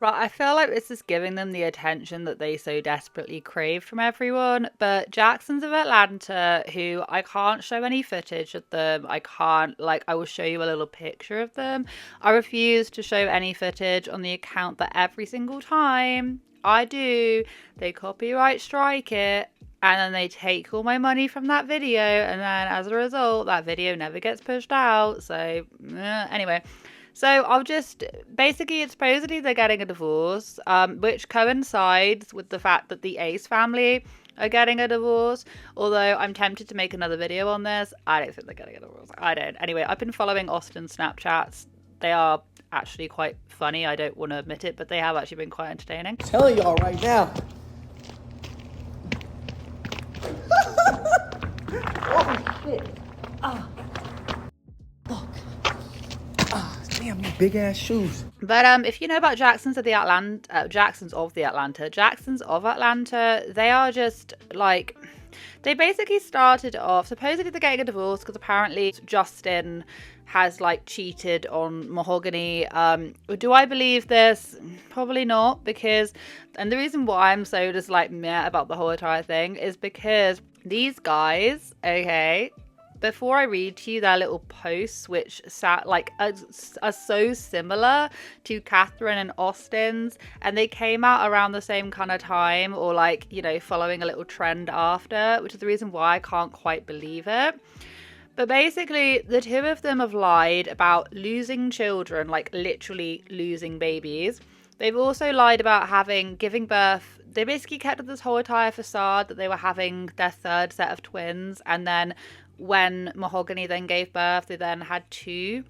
Right, I feel like this is giving them the attention that they so desperately crave from everyone. But Jackson's of Atlanta, who I can't show any footage of them. I can't, like, I will show you a little picture of them. I refuse to show any footage on the account that every single time I do, they copyright strike it. And then they take all my money from that video. And then as a result, that video never gets pushed out. So, anyway. So I'll just basically, it's supposedly they're getting a divorce, which coincides with the fact that the Ace family are getting a divorce. Although I'm tempted to make another video on this, I don't think they're getting a divorce. I don't. Anyway, I've been following Austin's Snapchats. They are actually quite funny. I don't want to admit it, but they have actually been quite entertaining. I'm telling y'all right now. Oh shit! Ah, fuck! Ah, damn, you big ass shoes. But if you know about Jacksons of the Atlanta, they are just like, they basically started off, supposedly they're getting a divorce because apparently Justin has like cheated on Mahogany. Do I believe this? Probably not, because, and the reason why I'm so just like meh about the whole entire thing is because these guys, okay, before I read to you their little posts, which are so similar to Catherine and Austin's, and they came out around the same kind of time, or like, you know, following a little trend after, which is the reason why I can't quite believe it. But basically, the two of them have lied about losing children, like literally losing babies. They've also lied about giving birth. They basically kept up this whole entire facade that they were having their third set of twins, and then when Mahogany then gave birth, they then had two,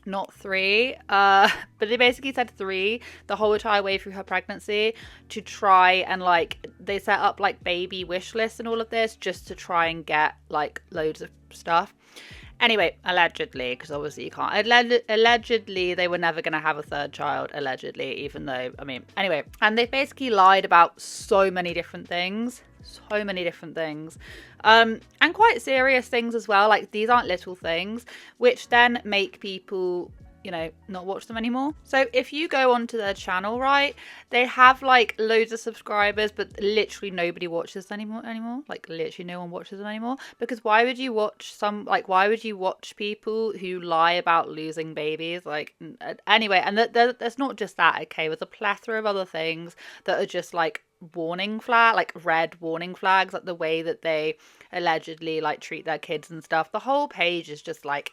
not three. But they basically said three the whole entire way through her pregnancy to try and like, they set up like baby wish lists and all of this just to try and get like loads of stuff. Anyway, allegedly, because obviously you can't. Allegedly, they were never going to have a third child, allegedly, even though, I mean, anyway. And they basically lied about so many different things. So many different things. And quite serious things as well. Like, these aren't little things, which then make people, you know, not watch them anymore. So if you go onto their channel, right, they have like loads of subscribers, but literally nobody watches anymore. Like literally no one watches them anymore. Because why would you watch why would you watch people who lie about losing babies? Like, anyway, and there's not just that, okay? There's a plethora of other things that are just like red warning flags, like the way that they allegedly like treat their kids and stuff. The whole page is just like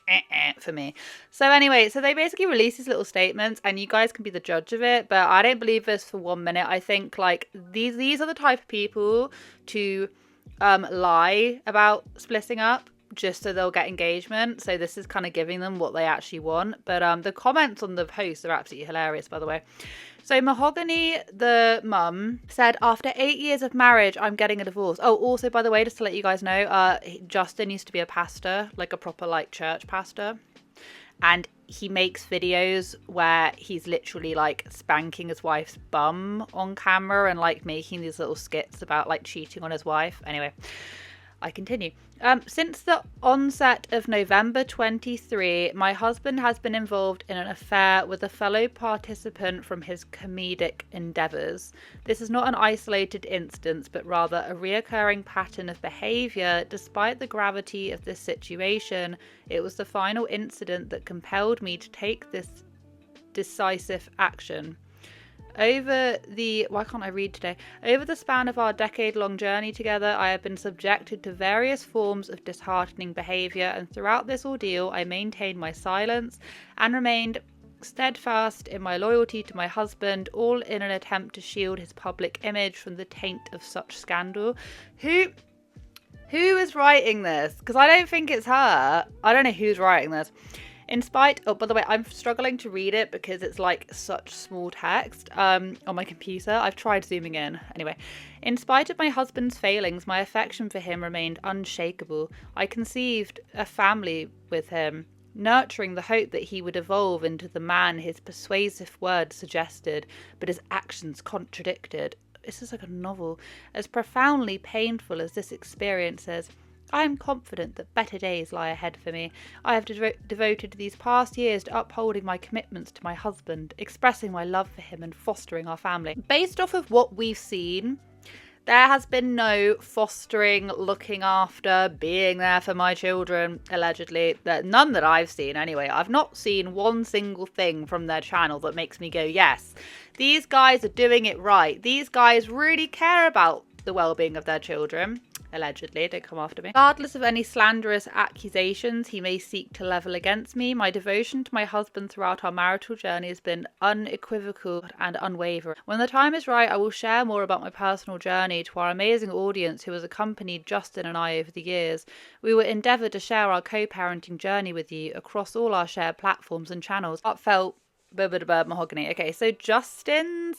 for me. So anyway, so they basically release these little statements, and you guys can be the judge of it, but I don't believe this for 1 minute. I think like these are the type of people to lie about splitting up just so they'll get engagement. So this is kind of giving them what they actually want. But the comments on the post are absolutely hilarious, by the way. So Mahogany, the mum, said, after 8 years of marriage, I'm getting a divorce. Oh, also, by the way, just to let you guys know, Justin used to be a pastor, like a proper like church pastor. And he makes videos where he's literally like spanking his wife's bum on camera and like making these little skits about like cheating on his wife. Anyway, I continue. Since the onset of November 23, my husband has been involved in an affair with a fellow participant from his comedic endeavours. This is not an isolated instance, but rather a reoccurring pattern of behaviour. Despite the gravity of this situation, it was the final incident that compelled me to take this decisive action. Over the span of our decade-long journey together, I have been subjected to various forms of disheartening behaviour, and throughout this ordeal I maintained my silence and remained steadfast in my loyalty to my husband, all in an attempt to shield his public image from the taint of such scandal. Who is writing this? Because I don't think it's her. I don't know who's writing this. By the way, I'm struggling to read it because it's like such small text on my computer. I've tried zooming in. Anyway, in spite of my husband's failings, my affection for him remained unshakable. I conceived a family with him, nurturing the hope that he would evolve into the man his persuasive words suggested, but his actions contradicted. This is like a novel. As profoundly painful as this experience is, I am confident that better days lie ahead for me. I have devoted these past years to upholding my commitments to my husband, expressing my love for him and fostering our family. Based off of what we've seen, there has been no fostering, looking after, being there for my children, allegedly. None that I've seen anyway. I've not seen one single thing from their channel that makes me go, yes, these guys are doing it right. These guys really care about the well-being of their children. Allegedly, don't come after me. Regardless of any slanderous accusations he may seek to level against me, my devotion to my husband throughout our marital journey has been unequivocal and unwavering. When the time is right, I will share more about my personal journey to our amazing audience who has accompanied Justin and I over the years. We will endeavour to share our co-parenting journey with you across all our shared platforms and channels. Heartfelt, Mahogany. Okay, so Justin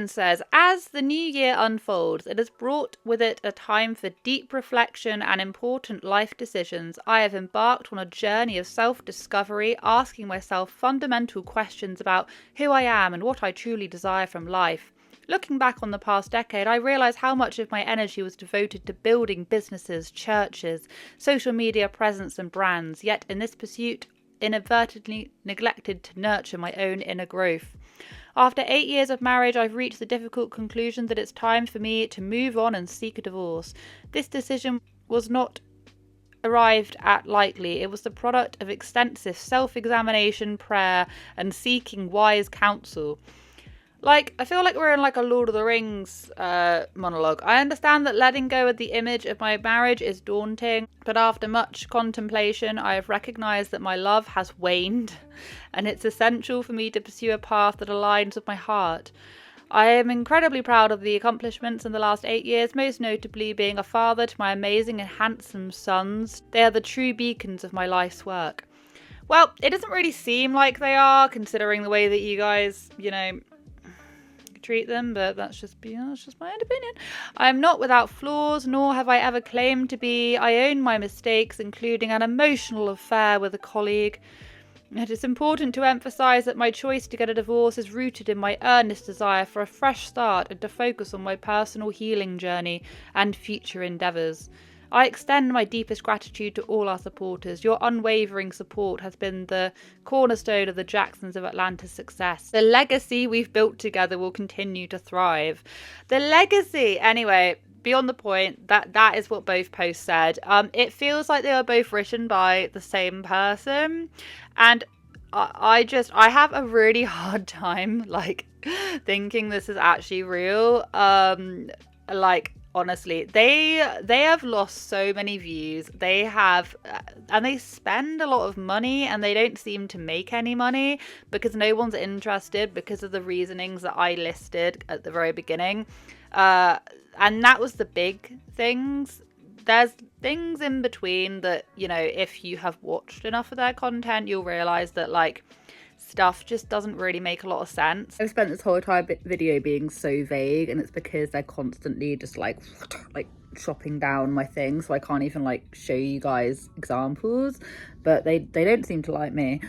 says, as the new year unfolds, it has brought with it a time for deep reflection and important life decisions. I have embarked on a journey of self-discovery, asking myself fundamental questions about who I am and what I truly desire from life. Looking back on the past decade, I realised how much of my energy was devoted to building businesses, churches, social media presence and brands, yet in this pursuit, inadvertently neglected to nurture my own inner growth. After 8 years of marriage, I've reached the difficult conclusion that it's time for me to move on and seek a divorce. This decision was not arrived at lightly. It was the product of extensive self-examination, prayer, and seeking wise counsel. I feel like we're in a Lord of the Rings monologue. I understand that letting go of the image of my marriage is daunting, but after much contemplation, I have recognised that my love has waned, and it's essential for me to pursue a path that aligns with my heart. I am incredibly proud of the accomplishments in the last 8 years, most notably being a father to my amazing and handsome sons. They are the true beacons of my life's work. Well, it doesn't really seem like they are, considering the way that you guys, treat them, but that's just my own opinion. I am not without flaws, nor have I ever claimed to be. I own my mistakes, including an emotional affair with a colleague. It is important to emphasise that my choice to get a divorce is rooted in my earnest desire for a fresh start and to focus on my personal healing journey and future endeavours. I extend my deepest gratitude to all our supporters. Your unwavering support has been the cornerstone of the Jacksons of Atlanta's success. The legacy we've built together will continue to thrive. The legacy! Anyway, beyond the point, that is what both posts said. It feels like they are both written by the same person. And I have a really hard time, thinking this is actually real. Honestly, they have lost so many views. They have, and they spend a lot of money, and they don't seem to make any money because no one's interested because of the reasonings that I listed at the very beginning. And that was the big things. There's things in between that, if you have watched enough of their content, you'll realize that stuff just doesn't really make a lot of sense. I've spent this whole entire video being so vague, and it's because they're constantly just chopping down my thing, so I can't even show you guys examples, but they don't seem to like me.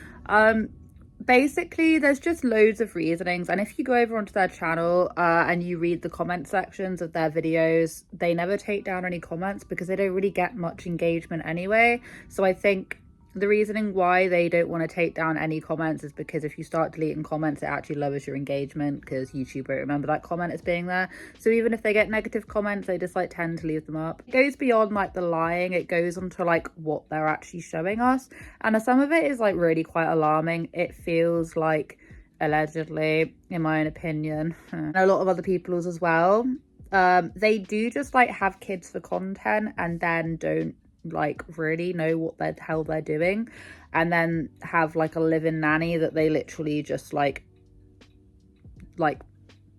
Basically, there's just loads of reasonings, and if you go over onto their channel and you read the comment sections of their videos, they never take down any comments because they don't really get much engagement anyway. So I think the reasoning why they don't want to take down any comments is because if you start deleting comments, it actually lowers your engagement because YouTube won't remember that comment as being there. So even if they get negative comments, they just tend to leave them up. It goes beyond the lying. It goes onto what they're actually showing us, and some of it is really quite alarming. It feels allegedly, in my own opinion, and a lot of other people's as well, they do just have kids for content and then don't really know what the hell they're doing, and then have a live-in nanny that they literally just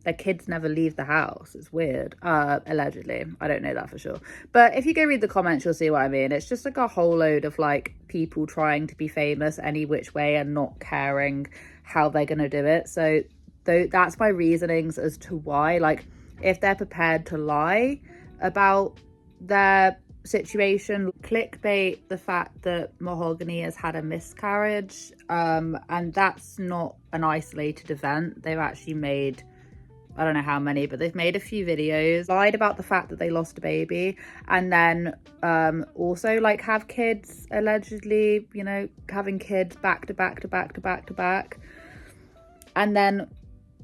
their kids never leave the house. It's weird. Allegedly, I don't know that for sure, but if you go read the comments, you'll see what I mean. It's just a whole load of people trying to be famous any which way and not caring how they're gonna do it. So that's my reasonings as to why, if they're prepared to lie about their situation, clickbait the fact that Mahogany has had a miscarriage, and that's not an isolated event. They've actually made I don't know how many, but they've made a few videos, lied about the fact that they lost a baby, and then also like have kids, allegedly, you know, having kids back to back to back to back to back, and then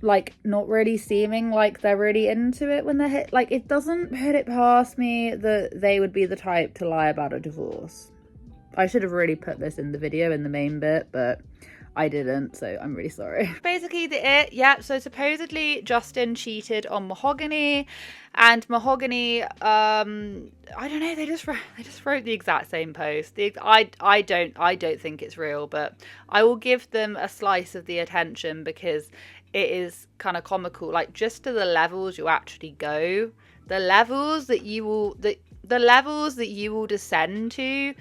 like not really seeming like they're really into it when they're hit. Like, it doesn't put it past me that they would be the type to lie about a divorce. I should have really put this in the video in the main bit, but I didn't, so I'm really sorry. Basically so supposedly Justin cheated on Mahogany, and Mahogany, I don't know, they just wrote the exact same post. I don't think it's real, but I will give them a slice of the attention because it is kind of comical, like just to the levels you actually go, the levels that you will descend to,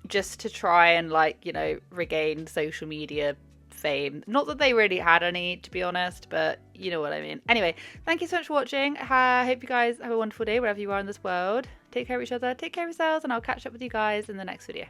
just to try and, like, you know, regain social media fame. Not that they really had any, to be honest, but you know what I mean. Anyway, thank you so much for watching. I hope you guys have a wonderful day wherever you are in this world. Take care of each other, take care of yourselves, and I'll catch up with you guys in the next video.